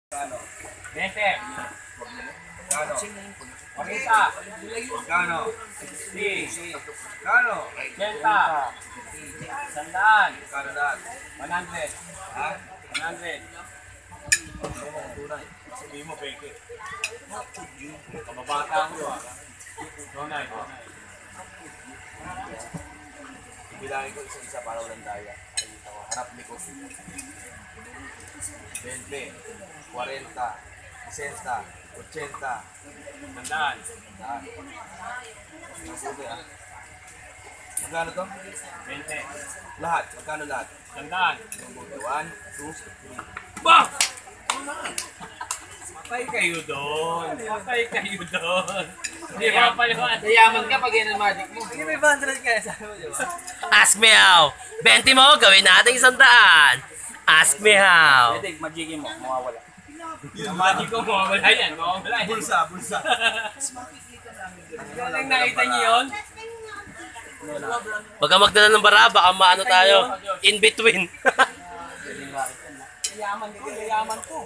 Kano? 20. Kano? 40. Kano? 60. Kano? 80. Sandaan. Kano lahat? 100. Ha? 100. Sabihin mo, peke. Kababata ko ah. Tunay. Bilangin ko isa-isa para walang daya. Ayun ako, harap likod. 20, 40, 60, 80, Sandaan. ah. Mabuti ah. Magkano to? 20. Lahat. Magkano lahat? Sandaan. Mabuti. 1, 2, 3. Bah! Patay kayo doon. Hindi ba paliwan? Yayaman ka pag yan ang magic mo. Hindi may 100 ka. Sabi mo, di ba? Ask me how. 20 mo, gawin natin 100. Ask me how. Pwede, magiging mo. Mawawala. Ang magic ko, mawawala yan. Mawawala yan. Bulsa. Galing nakita niyo yun? Huwag ka magdala ng bara, baka maano tayo. In between. Yaman ko.